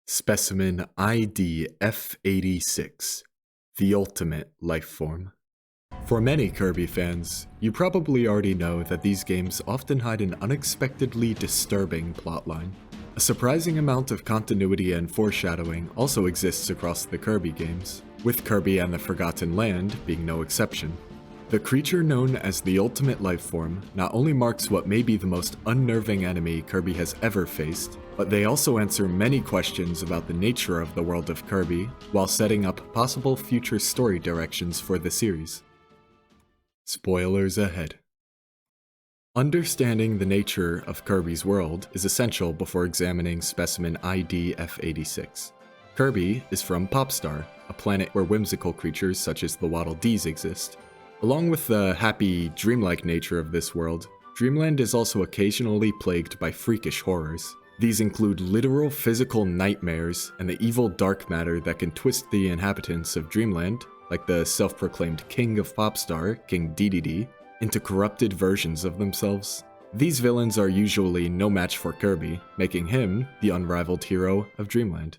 Specimen ID-F86, the ultimate life form. For many Kirby fans, you probably already know that these games often hide an unexpectedly disturbing plotline. A surprising amount of continuity and foreshadowing also exists across the Kirby games, with Kirby and the Forgotten Land being no exception. The creature known as the ultimate life form not only marks what may be the most unnerving enemy Kirby has ever faced, but they also answer many questions about the nature of the world of Kirby, while setting up possible future story directions for the series. Spoilers ahead. Understanding the nature of Kirby's world is essential before examining Specimen ID-F86. Kirby is from Popstar, a planet where whimsical creatures such as the Waddle Dees exist. Along with the happy, dreamlike nature of this world, Dreamland is also occasionally plagued by freakish horrors. These include literal physical nightmares and the evil dark matter that can twist the inhabitants of Dreamland, like the self-proclaimed king of Popstar, King Dedede, into corrupted versions of themselves. These villains are usually no match for Kirby, making him the unrivaled hero of Dreamland.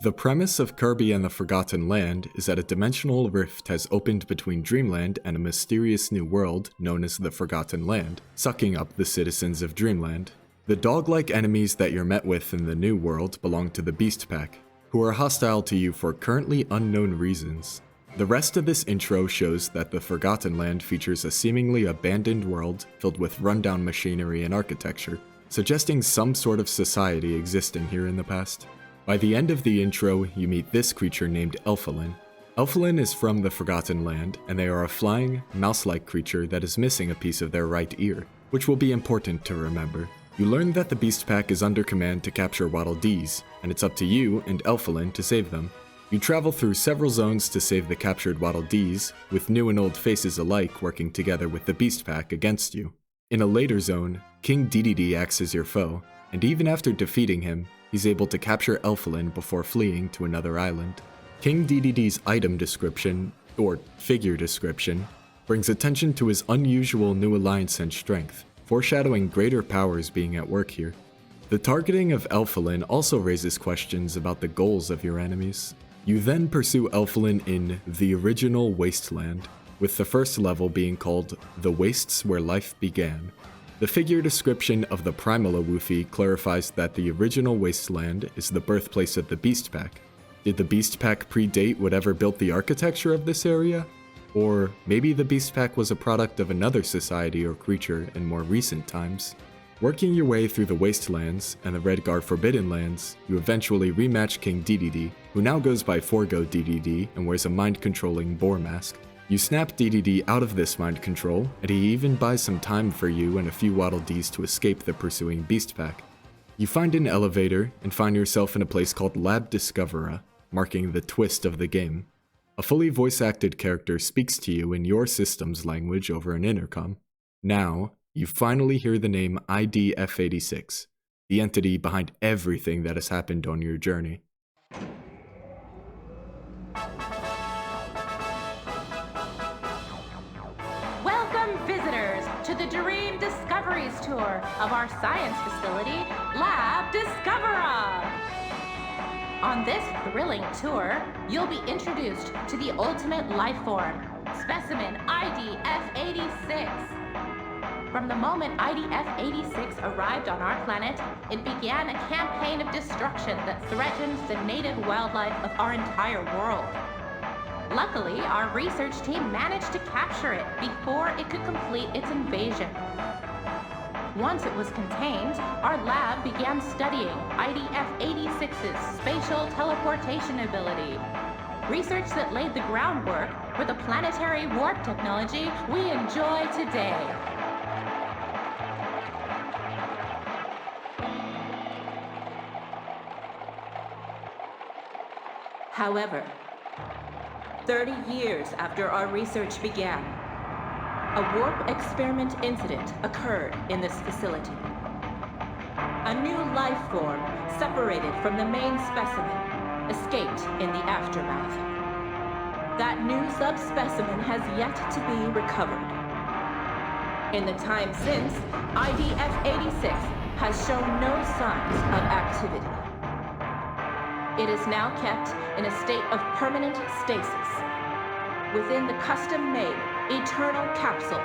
The premise of Kirby and the Forgotten Land is that a dimensional rift has opened between Dreamland and a mysterious new world known as the Forgotten Land, sucking up the citizens of Dreamland. The dog-like enemies that you're met with in the new world belong to the Beast Pack, who are hostile to you for currently unknown reasons. The rest of this intro shows that the Forgotten Land features a seemingly abandoned world filled with rundown machinery and architecture, suggesting some sort of society existing here in the past. By the end of the intro, you meet this creature named Elfilin. Elfilin is from the Forgotten Land, and they are a flying, mouse-like creature that is missing a piece of their right ear, which will be important to remember. You learn that the Beast Pack is under command to capture Waddle Dees, and it's up to you and Elfilin to save them. You travel through several zones to save the captured Waddle Dees, with new and old faces alike working together with the Beast Pack against you. In a later zone, King Dedede acts as your foe, and even after defeating him, he's able to capture Elfilin before fleeing to another island. King Dedede's item description, or figure description, brings attention to his unusual new alliance and strength, foreshadowing greater powers being at work here. The targeting of Elfilin also raises questions about the goals of your enemies. You then pursue Elfilin in the original Wasteland, with the first level being called The Wastes Where Life Began. The figure description of the Primal Awufi clarifies that the original Wasteland is the birthplace of the Beast Pack. Did the Beast Pack predate whatever built the architecture of this area? Or maybe the Beast Pack was a product of another society or creature in more recent times? Working your way through the Wastelands and the Redgar Forbidden Lands, you eventually rematch King Dedede, who now goes by Forgo Dedede and wears a mind-controlling boar mask. You snap Dedede out of this mind control, and he even buys some time for you and a few Waddle Dees to escape the pursuing Beast Pack. You find an elevator and find yourself in a place called Lab Discovera, marking the twist of the game. A fully voice-acted character speaks to you in your system's language over an intercom. Now, you finally hear the name ID-F86, the entity behind everything that has happened on your journey. To the Dream Discoveries Tour of our science facility, Lab Discovera! On this thrilling tour, you'll be introduced to the ultimate life form, Specimen ID-F86. From the moment ID-F86 arrived on our planet, it began a campaign of destruction that threatened the native wildlife of our entire world. Luckily, our research team managed to capture it before it could complete its invasion. Once it was contained, our lab began studying ID-F86's spatial teleportation ability, research that laid the groundwork for the planetary warp technology we enjoy today. However, 30 years after our research began, a warp experiment incident occurred in this facility. A new life form, separated from the main specimen, escaped in the aftermath. That new subspecimen has yet to be recovered. In the time since, ID-F86 has shown no signs of activity. It is now kept in a state of permanent stasis within the custom-made Eternal Capsule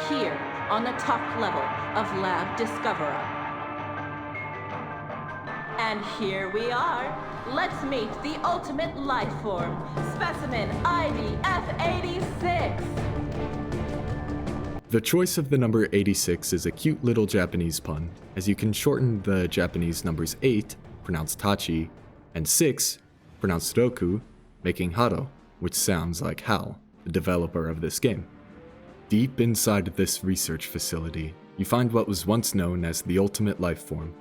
here on the top level of Lab Discoverer. And here we are. Let's meet the ultimate life form, Specimen ID-F86. The choice of the number 86 is a cute little Japanese pun, as you can shorten the Japanese numbers 8, pronounced Tachi, and 6, pronounced Roku, making Haro, which sounds like Hal, the developer of this game. Deep inside this research facility, you find what was once known as the ultimate life form,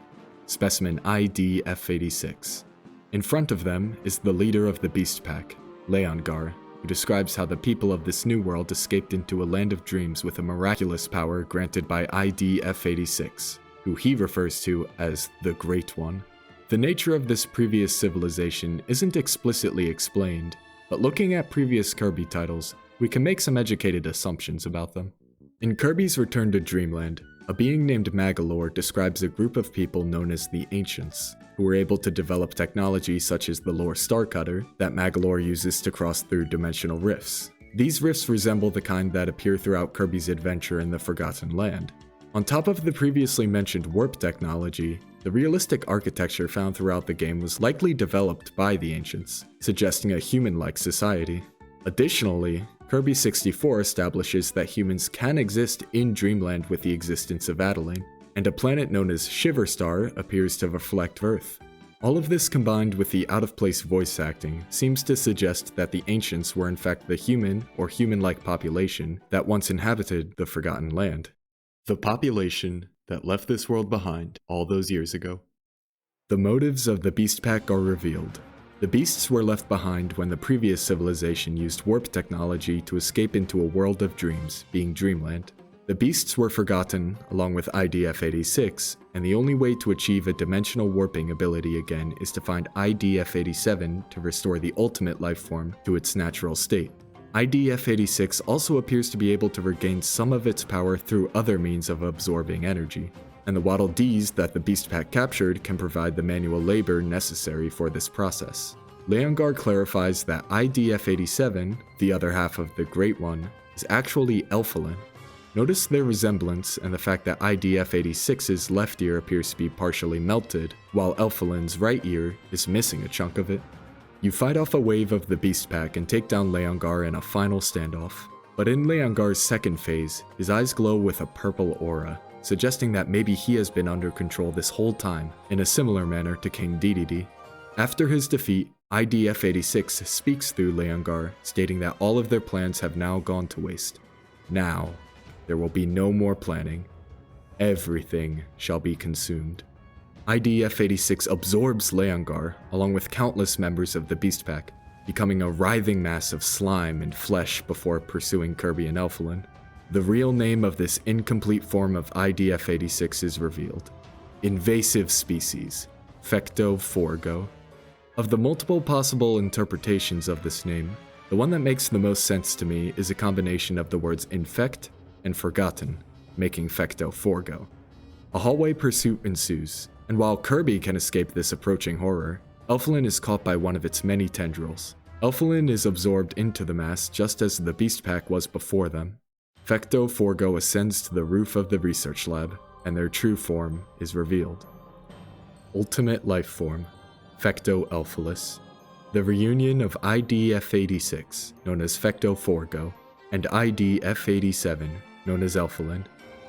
Specimen ID-F86. In front of them is the leader of the Beast Pack, Leongar, who describes how the people of this new world escaped into a land of dreams with a miraculous power granted by ID-F86, who he refers to as the Great One. The nature of this previous civilization isn't explicitly explained, but looking at previous Kirby titles, we can make some educated assumptions about them. In Kirby's Return to Dreamland, a being named Magolor describes a group of people known as the Ancients, who were able to develop technology such as the Lore Star Cutter that Magolor uses to cross through dimensional rifts. These rifts resemble the kind that appear throughout Kirby's adventure in the Forgotten Land. On top of the previously mentioned warp technology, the realistic architecture found throughout the game was likely developed by the Ancients, suggesting a human-like society. Additionally, Kirby 64 establishes that humans can exist in Dreamland with the existence of Adeline, and a planet known as Shiver Star appears to reflect Earth. All of this combined with the out-of-place voice acting seems to suggest that the Ancients were in fact the human or human-like population that once inhabited the Forgotten Land. The population that left this world behind all those years ago. The motives of the Beast Pack are revealed. The beasts were left behind when the previous civilization used warp technology to escape into a world of dreams, being Dreamland. The beasts were forgotten, along with ID-F86, and the only way to achieve a dimensional warping ability again is to find ID-F87 to restore the ultimate life form to its natural state. ID-F86 also appears to be able to regain some of its power through other means of absorbing energy, and the Waddle Dees that the Beast Pack captured can provide the manual labor necessary for this process. Leongar clarifies that ID-F87, the other half of the Great One, is actually Elfilin. Notice their resemblance and the fact that ID-F86's left ear appears to be partially melted, while Elfilin's right ear is missing a chunk of it. You fight off a wave of the Beast Pack and take down Leongar in a final standoff. But in Leongar's second phase, his eyes glow with a purple aura, suggesting that maybe he has been under control this whole time, in a similar manner to King Dedede. After his defeat, ID-F86 speaks through Leongar, stating that all of their plans have now gone to waste. Now, there will be no more planning. Everything shall be consumed. ID-F86 absorbs Leongar, along with countless members of the Beast Pack, becoming a writhing mass of slime and flesh before pursuing Kirby and Elfilin. The real name of this incomplete form of ID-F86 is revealed. Invasive species, Fecto Forgo. Of the multiple possible interpretations of this name, the one that makes the most sense to me is a combination of the words infect and forgotten, making Fecto Forgo. A hallway pursuit ensues, and while Kirby can escape this approaching horror, Elfilin is caught by one of its many tendrils. Elfilin is absorbed into the mass just as the Beast Pack was before them. Fecto Forgo ascends to the roof of the research lab, and their true form is revealed. Ultimate life form, Fecto Elfilis. The reunion of ID-F86, known as Fecto Forgo, and ID-F87, known as Elfilin.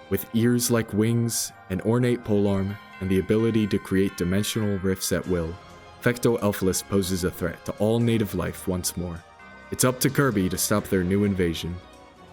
With ears like wings, an ornate polearm, and the ability to create dimensional rifts at will, Fecto Elfilis poses a threat to all native life once more. It's up to Kirby to stop their new invasion.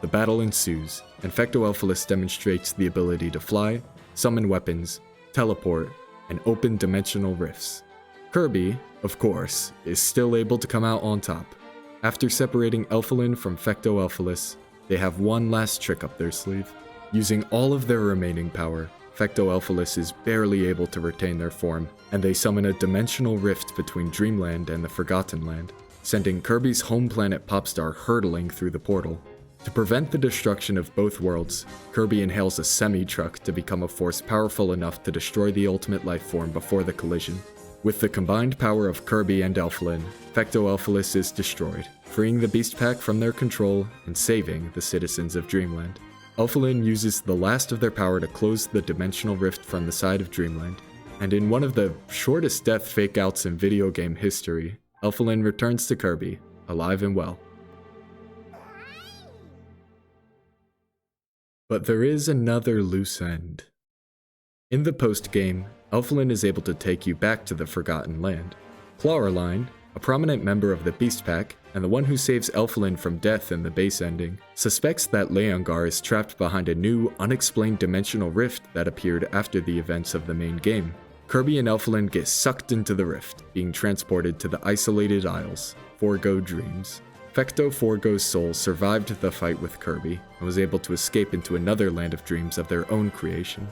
The battle ensues, and Fecto Elfilis demonstrates the ability to fly, summon weapons, teleport, and open dimensional rifts. Kirby, of course, is still able to come out on top. After separating Elfilin from Fecto Elfilis, they have one last trick up their sleeve. Using all of their remaining power, Fecto Elfilis is barely able to retain their form, and they summon a dimensional rift between Dreamland and the Forgotten Land, sending Kirby's home planet Popstar hurtling through the portal. To prevent the destruction of both worlds, Kirby inhales a semi-truck to become a force powerful enough to destroy the ultimate life form before the collision. With the combined power of Kirby and Elfilin, Fecto Elfilis is destroyed, freeing the Beast Pack from their control and saving the citizens of Dreamland. Elfilin uses the last of their power to close the dimensional rift from the side of Dreamland, and in one of the shortest death fake-outs in video game history, Elfilin returns to Kirby, alive and well. But there is another loose end. In the post-game, Elfilin is able to take you back to the Forgotten Land. Clawroline, a prominent member of the Beast Pack, and the one who saves Elfilin from death in the base ending, suspects that Leongar is trapped behind a new, unexplained dimensional rift that appeared after the events of the main game. Kirby and Elfilin get sucked into the rift, being transported to the isolated isles, Forgo Dreams. Fecto Forgo's soul survived the fight with Kirby, and was able to escape into another land of dreams of their own creation.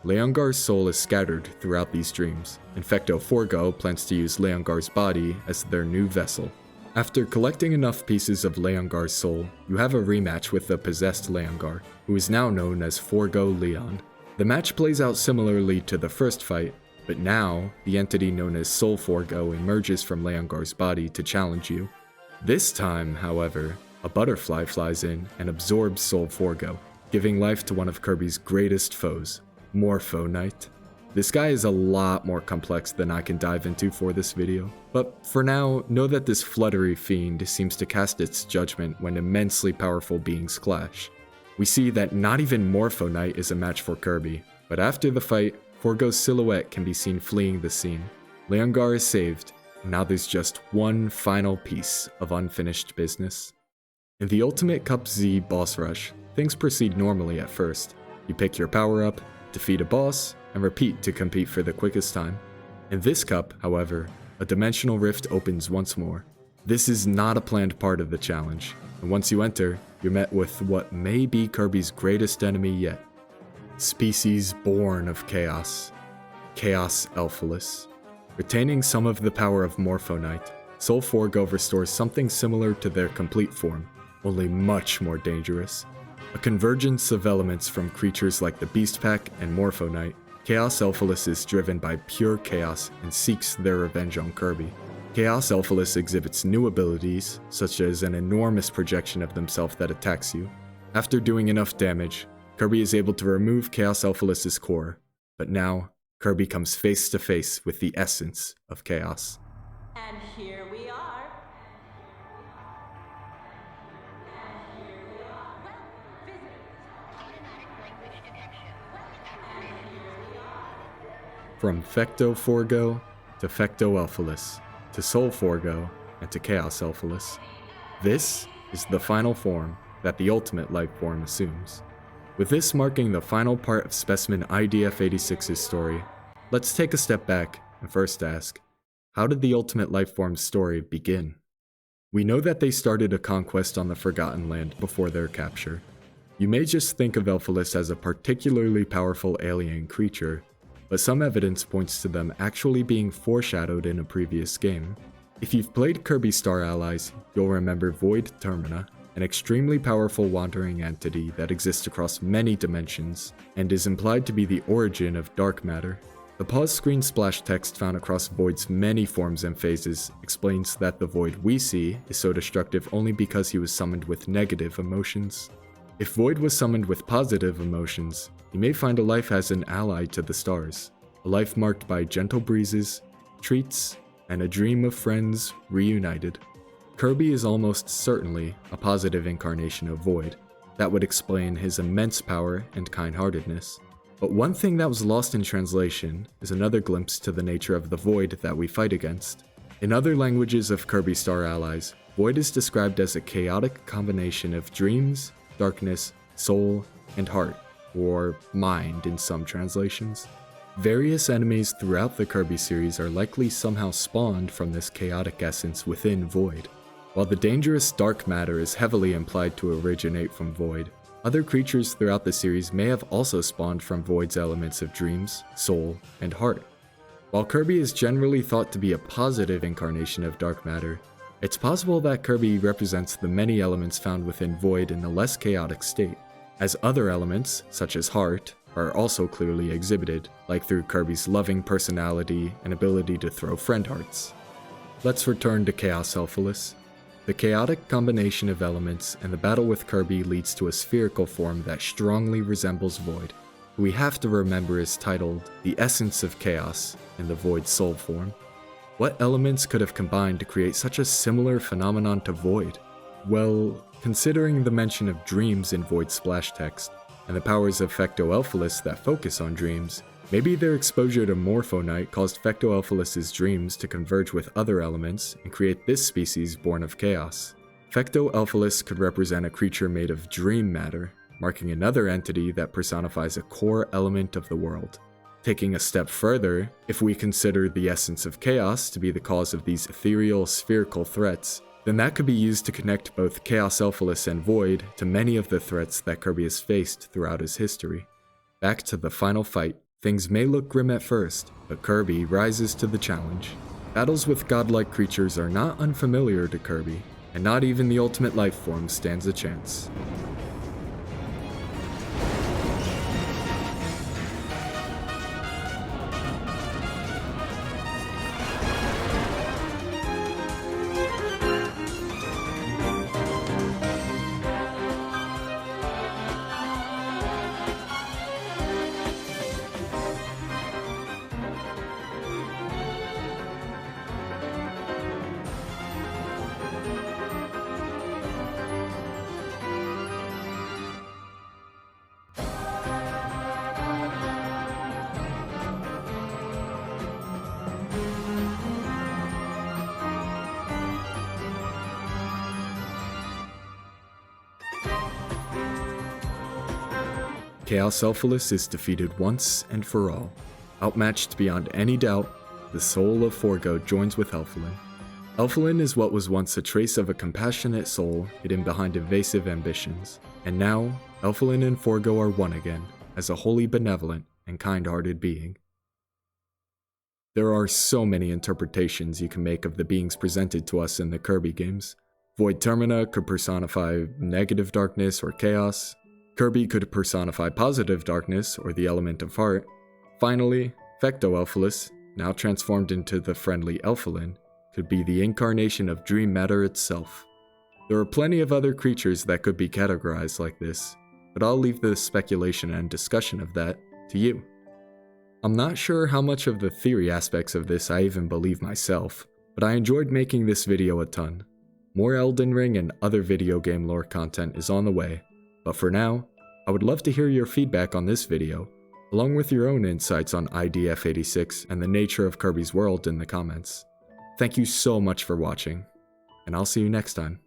Leongar's soul is scattered throughout these dreams, and Fecto Forgo plans to use Leongar's body as their new vessel. After collecting enough pieces of Leongar's soul, you have a rematch with the possessed Leongar, who is now known as Forgo Leon. The match plays out similarly to the first fight, but now, the entity known as Soul Forgo emerges from Leongar's body to challenge you. This time, however, a butterfly flies in and absorbs Soul Forgo, giving life to one of Kirby's greatest foes, Morpho Knight. This guy is a lot more complex than I can dive into for this video, but for now, know that this fluttery fiend seems to cast its judgment when immensely powerful beings clash. We see that not even Morpho Knight is a match for Kirby, but after the fight, Forgo's silhouette can be seen fleeing the scene. Leongar is saved, and now there's just one final piece of unfinished business. In the Ultimate Cup Z boss rush, things proceed normally at first. You pick your power up, defeat a boss, and repeat to compete for the quickest time. In this cup, however, a dimensional rift opens once more. This is not a planned part of the challenge, and once you enter, you're met with what may be Kirby's greatest enemy yet. Species born of chaos, Chaos Elfilis. Retaining some of the power of Morpho Knight, Soul Forgo restores something similar to their complete form, only much more dangerous. A convergence of elements from creatures like the Beast Pack and Morpho Knight, Chaos Elfilis is driven by pure chaos and seeks their revenge on Kirby. Chaos Elfilis exhibits new abilities, such as an enormous projection of themselves that attacks you. After doing enough damage, Kirby is able to remove Chaos Elfilis' core, but now, Kirby comes face to face with the essence of chaos. And here we are. From Fecto Forgo to Fecto Elfilis, to Soul Forgo, and to Chaos Elfilis. This is the final form that the ultimate life form assumes. With this marking the final part of Specimen ID-F86's story, let's take a step back and first ask, how did the ultimate life form's story begin? We know that they started a conquest on the Forgotten Land before their capture. You may just think of Elfilis as a particularly powerful alien creature, but some evidence points to them actually being foreshadowed in a previous game. If you've played Kirby Star Allies, you'll remember Void Termina, an extremely powerful wandering entity that exists across many dimensions, and is implied to be the origin of dark matter. The pause screen splash text found across Void's many forms and phases explains that the Void we see is so destructive only because he was summoned with negative emotions. If Void was summoned with positive emotions, you may find a life as an ally to the stars, a life marked by gentle breezes, treats, and a dream of friends reunited. Kirby is almost certainly a positive incarnation of Void. That would explain his immense power and kind-heartedness. But one thing that was lost in translation is another glimpse to the nature of the Void that we fight against. In other languages of Kirby Star Allies, Void is described as a chaotic combination of dreams, darkness, soul, and heart, or mind in some translations. Various enemies throughout the Kirby series are likely somehow spawned from this chaotic essence within Void. While the dangerous dark matter is heavily implied to originate from Void, other creatures throughout the series may have also spawned from Void's elements of dreams, soul, and heart. While Kirby is generally thought to be a positive incarnation of dark matter, it's possible that Kirby represents the many elements found within Void in a less chaotic state, as other elements, such as heart, are also clearly exhibited, like through Kirby's loving personality and ability to throw friend hearts. Let's return to Chaos Elfilis. The chaotic combination of elements and the battle with Kirby leads to a spherical form that strongly resembles Void, who we have to remember is titled the Essence of Chaos in the Void Soul form. What elements could have combined to create such a similar phenomenon to Void? Well, considering the mention of dreams in Void splash text, and the powers of Fecto Elfilis that focus on dreams, maybe their exposure to Morphonite caused Fecto Elfilis' dreams to converge with other elements and create this species born of chaos. Fecto Elfilis could represent a creature made of dream matter, marking another entity that personifies a core element of the world. Taking a step further, if we consider the essence of chaos to be the cause of these ethereal, spherical threats, then that could be used to connect both Chaos Elfilis and Void to many of the threats that Kirby has faced throughout his history. Back to the final fight. Things may look grim at first, but Kirby rises to the challenge. Battles with godlike creatures are not unfamiliar to Kirby, and not even the ultimate life form stands a chance. Chaos Elfilis is defeated once and for all. Outmatched beyond any doubt, the soul of Forgo joins with Elfilin. Elfilin is what was once a trace of a compassionate soul hidden behind evasive ambitions, and now Elfilin and Forgo are one again, as a wholly benevolent and kind-hearted being. There are so many interpretations you can make of the beings presented to us in the Kirby games. Void Termina could personify negative darkness or chaos. Kirby could personify positive darkness or the element of heart. Finally, Fecto Elfilis, now transformed into the friendly Elfilin, could be the incarnation of dream matter itself. There are plenty of other creatures that could be categorized like this, but I'll leave the speculation and discussion of that to you. I'm not sure how much of the theory aspects of this I even believe myself, but I enjoyed making this video a ton. More Elden Ring and other video game lore content is on the way, but for now, I would love to hear your feedback on this video, along with your own insights on ID-F86 and the nature of Kirby's world in the comments. Thank you so much for watching, and I'll see you next time.